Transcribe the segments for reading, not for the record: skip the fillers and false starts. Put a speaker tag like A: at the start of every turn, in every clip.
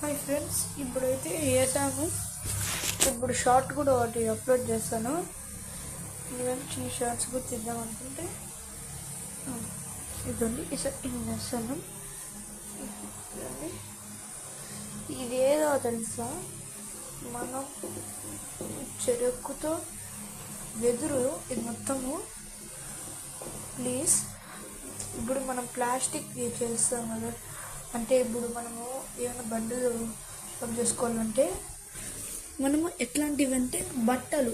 A: Hi friends, ఇప్పుడైతే వేసాము. ఇప్పుడు షార్ట్ కూడా ఒకటి అప్లోడ్ చేస్తాను. ఇవన్నీ చిన్న షార్ట్స్ కూడా తీద్దాం అనుకుంటే ఇదండి ఇది వేస్తాను. ఇది ఏదో తెలుసా, మనం చెరుకుతో వెదురు ఇది మొత్తము. ప్లీజ్, ఇప్పుడు మనం ప్లాస్టిక్ చేస్తాం కదా, అంటే ఇప్పుడు మనము ఏమైనా బండ్లు పని చేసుకోవాలంటే మనము ఎట్లాంటివి అంటే బట్టలు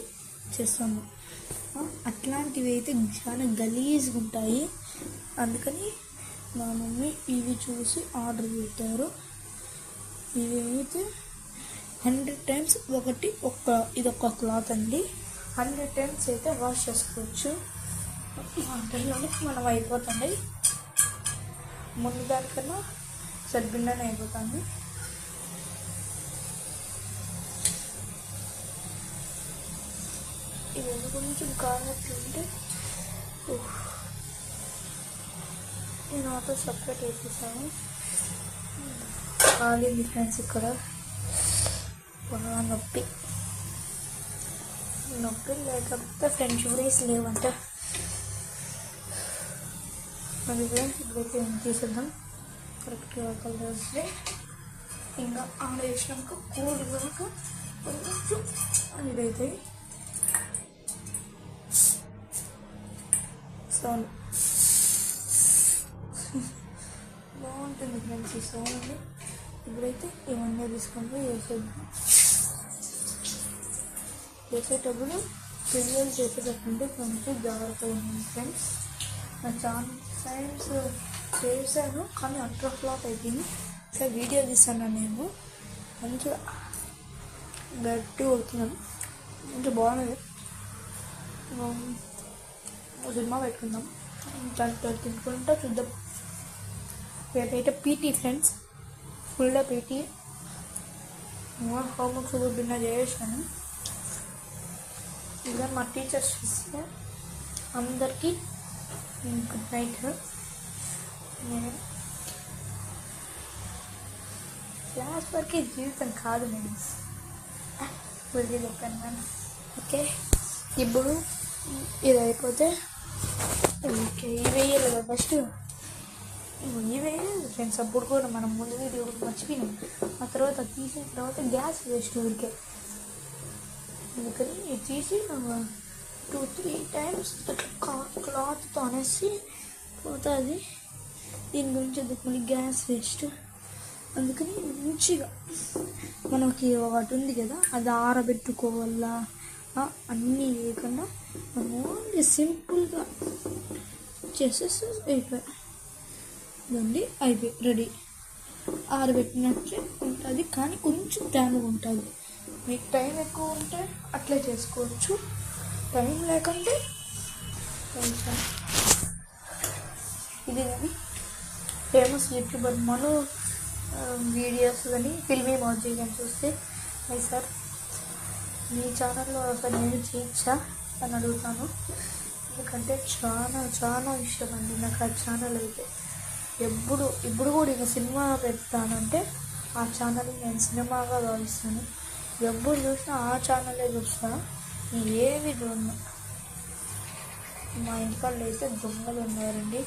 A: చేస్తాము, అట్లాంటివి అయితే చాలా గలీజ్గా ఉంటాయి. అందుకని మా మమ్మీ ఇవి చూసి ఆర్డర్ పెట్టారు. ఇవి అయితే 100 times ఇది ఒక క్లాత్ అండి. 100 times అయితే వాష్ చేసుకోవచ్చు. వాటర్లోనికి మనం అయిపోతుంది. ముందు దానికన్నా సరిబిండనే అయిపోతుంది. ఇది కొంచెం కానట్లుంటే నేను ఆటో సపరేట్ వేసేసాను. కాలేదు ఫ్రెండ్స్, ఇక్కడ బాగా నొప్పి లేకపోతే ఫ్రెంచ్ ఫ్రైస్ లేవంట. అది ఫ్రెండ్స్, ఇప్పుడైతే తీసేద్దాం. కరెక్ట్గా కలర్ వస్తే ఇంకా ఆడ వేసినాక కూల్ కనుక కొంచెం ఇదైతే సౌండ్ బాగుంటుంది ఫ్రెండ్స్ ఈ సౌండ్. ఇప్పుడైతే ఇవన్నీ తీసుకొని వేసేటప్పుడు పిల్లలు చేసేటప్పుడు కొంచెం జాగ్రత్తగా ఉంది ఫ్రెండ్స్. నా చాలా టైమ్స్ చేశాను కానీ అట్లా ఫ్లాప్ అయిపోయింది. సరే వీడియో తీసాను, నేను మంచిగా గట్టి కొడుతున్నాను, మంచిగా బాగున్నది. సినిమా పెట్టుకుందాం, దాంట్లో తినుకుంటా చూద్దాం. రేపైతే పీటీ ఫ్రెండ్స్, ఫుల్గా పీటీ. హోంవర్క్స్ భిన్న చేసాను. ఇలా మా టీచర్స్ చూస్తే అందరికీ గుడ్ నైట్. నేను క్లాస్ వరకే జీవితం కాదు మేడమ్స్, ఫుల్గా చెప్పాను నేను. ఓకే, ఇప్పుడు ఇది అయిపోతే ఓకే ఇవి వేయాలి కదా ఫస్ట్. ఇవి వేయలేదు ఫ్రెండ్స్, అప్పుడు కూడా మనం ముందు వీడియో మర్చిపోయినాం. ఆ తర్వాత తీసిన తర్వాత గ్యాస్ వేస్ట్ ఊరికే. అందుకని ఇది తీసి 2-3 times క్లాత్తో అనేసి పోతుంది. దీని గురించి మళ్ళీ గ్యాస్ వేస్ట్. అందుకని మంచిగా మనకి ఒకటి ఉంది కదా, అది ఆరబెట్టుకోవాలా, అన్నీ లేకుండా ఓన్లీ సింపుల్గా చేసేసి అయిపోయి రెడీ. ఆరబెట్టినట్లే ఉంటుంది కానీ కొంచెం టైంగా ఉంటుంది. మీకు టైం ఎక్కువ ఉంటే అట్లే చేసుకోవచ్చు, టైం లేకుంటే కొంచెం ఇది కానీ ఫేమస్ యూట్యూబర్ మను వీడియోస్ కానీ ఫిల్మీ మోజీ కానీ చూస్తే అయ్యి సార్ మీ ఛానల్లో అసలు నేను చేయొచ్చా అని అడుగుతాను. ఎందుకంటే చాలా చాలా ఇష్టం అండి నాకు ఆ ఛానల్. అయితే ఇప్పుడు కూడా ఇంకా సినిమా పెడతానంటే ఆ ఛానల్ నేను సినిమాగా భావిస్తాను. ఎప్పుడు చూసినా ఆ ఛానలే చూస్తాను, ఏవి చూడను. మా ఇంటికాళ్ళు అయితే దొంగలు ఉన్నారండి,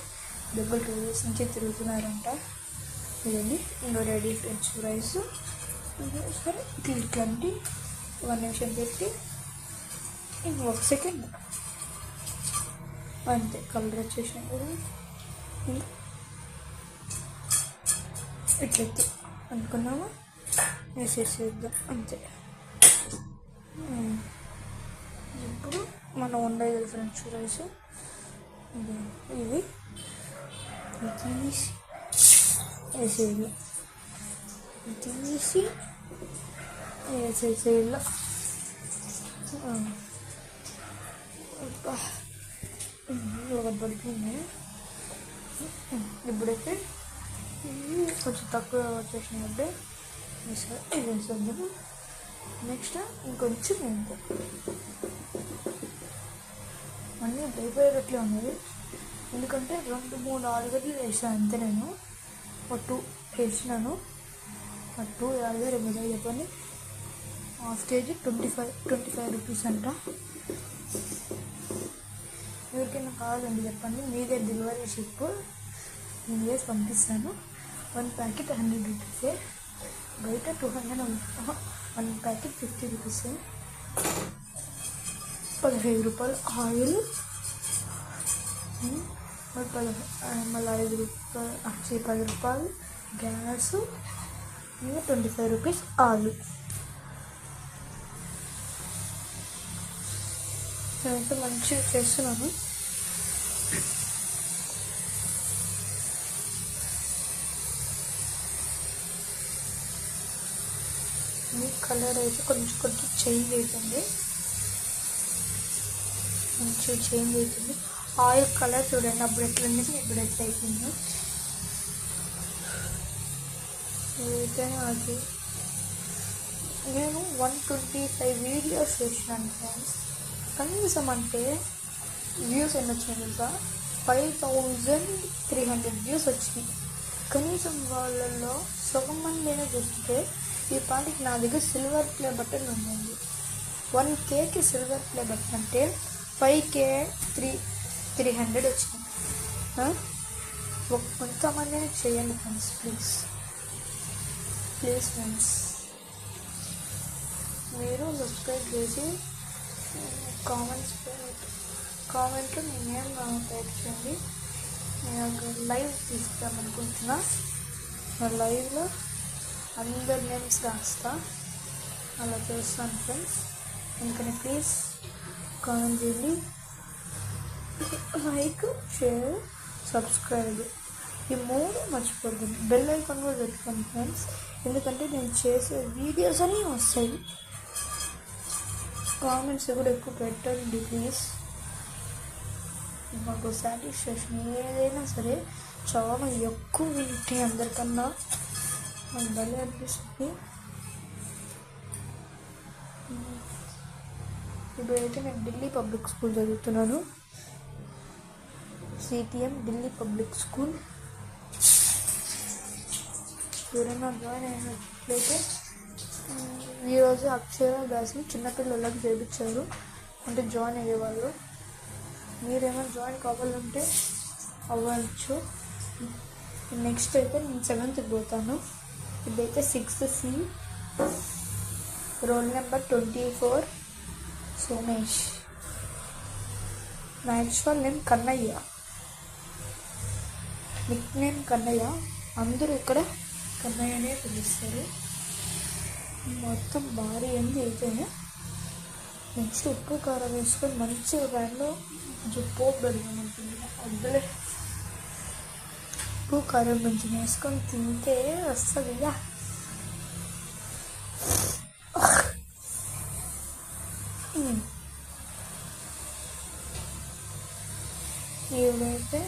A: దొంగలు 2 days నుంచి తిరుగుతున్నారంట. ఇదండి ఇంకా రెడీ ఫ్రెంచ్ ఫ్రైస్. సరే ఇట్లాంటి 1 నిమిషం పెట్టి ఇంకొక సెకండ్ అంతే, కలర్ వచ్చేసాం కదా. ఇట్లయితే అనుకున్నాము, వేసేసేద్దాం అంతే. ఇప్పుడు మనం వండేది ఫ్రెంచ్ ఫ్రైస్. ఇవి తీసి వేసేయాలి, వేసేసేయాలి. ఒకటి పడుతుంది. ఇప్పుడైతే కొంచెం తక్కువ వచ్చేసినట్టే ఇది వేసేద్దాము. నెక్స్ట్ ఇంకొంచెం ఇంకో అన్నీ అయిపోయేటట్లే ఉన్నది. ఎందుకంటే 2-3 ఆలుగడ్డలు వేసాను అంతే. నేను 2 వేసినాను. అటు 50 చెప్పండి. హాఫ్ కేజీ 25 రూపీస్ అంట. ఎవరికైనా కావాలండి చెప్పండి, మీదే డెలివరీ షిప్ నేను వేసి పంపిస్తాను. 1 ప్యాకెట్ 100 రూపీసే, బయట 200. 1 ప్యాకెట్ 50 రూపీసే. 15 రూపాయలు ఆయిల్, మళ్ళీ 5 రూపాయలు 10 రూపాయలు గ్యాస్, ఇంకా 25 రూపీస్ ఆలు. నేనైతే మంచిగా చేస్తున్నాను. మీ కలర్ అయితే కొంచెం చేంజ్ అవుతుంది, మంచిగా చేంజ్ అవుతుంది. ఆయిల్ కలర్ చూడండి, అప్పుడు ఎట్లా ఉండేది ఇప్పుడు ఎట్లా అయిపోయింది. ఏదైతే అది నేను 125 వీడియోస్ చేసినాను ఫ్రెండ్స్. కనీసం అంటే వ్యూస్ ఎన్ని వచ్చినాయి తెలుసా? 5300 వ్యూస్ వచ్చినాయి. కనీసం వాళ్ళల్లో సగం మంది అయినా చూస్తే ఈ పాటికి నా దగ్గర సిల్వర్ ప్లే బటన్ ఉందండి. 1Kకి సిల్వర్ ప్లే బటన్ అంటే 5K 300 వచ్చినాయి. కొంతమంది చేయండి ఫ్రెండ్స్, ప్లీజ్ ఫ్రెండ్స్. మీరు సబ్స్క్రైబ్ చేసి కామెంట్లో నేనేం టైప్ చేయండి. నేను లైవ్ తీస్తామనుకుంటున్నా. నా లైవ్లో అందరి నేమ్స్ రాస్తా, అలా చేస్తాను ఫ్రెండ్స్. అందుకని ప్లీజ్ కామెంట్ చేయండి, లైక్, షేర్, సబ్స్క్రైబ్, ఈ 3 మర్చిపోద్దు. బెల్ ఐకాన్ కూడా పెట్టుకోండి ఫ్రెండ్స్, ఎందుకంటే నేను చేసే వీడియోస్ అన్నీ వస్తాయి. కామెంట్స్ కూడా ఎక్కువ పెట్టండి ప్లీజ్. మాకు సాటిస్ఫాక్షన్ ఏదైనా సరే చాలా ఎక్కువ వింటే అందరికన్నా నాకు భలే అనిపిస్తుంది. ఇప్పుడైతే నేను ఢిల్లీ పబ్లిక్ స్కూల్ చదువుతున్నాను, CTM ఢిల్లీ పబ్లిక్ స్కూల్. ఎవరైనా జాయిన్ అయినట్లయితే ఈరోజు అక్షర బ్యాచ్ని చిన్నపిల్లలకు చేయించారు, అంటే జాయిన్ అయ్యేవాళ్ళు. మీరేమైనా జాయిన్ కావాలంటే అవ్వచ్చు. నెక్స్ట్ అయితే నేను 7th పోతాను. ఇదైతే 6th C, roll number 24 Somesh. నా actual name Kannayya, Nick name Kannayya. అందరూ ఇక్కడ కన్నయ్యనే పిలుస్తారు. మొత్తం భారీ ఎంది అయితేనే నెక్స్ట్ ఉప్పు కారం వేసుకొని మంచిగా దానిలో కొంచెం పోపు పెడదామంటుంది. అందులో ఉప్పు కారం కొంచెం వేసుకొని తింటే వస్తుంది. ఇవైతే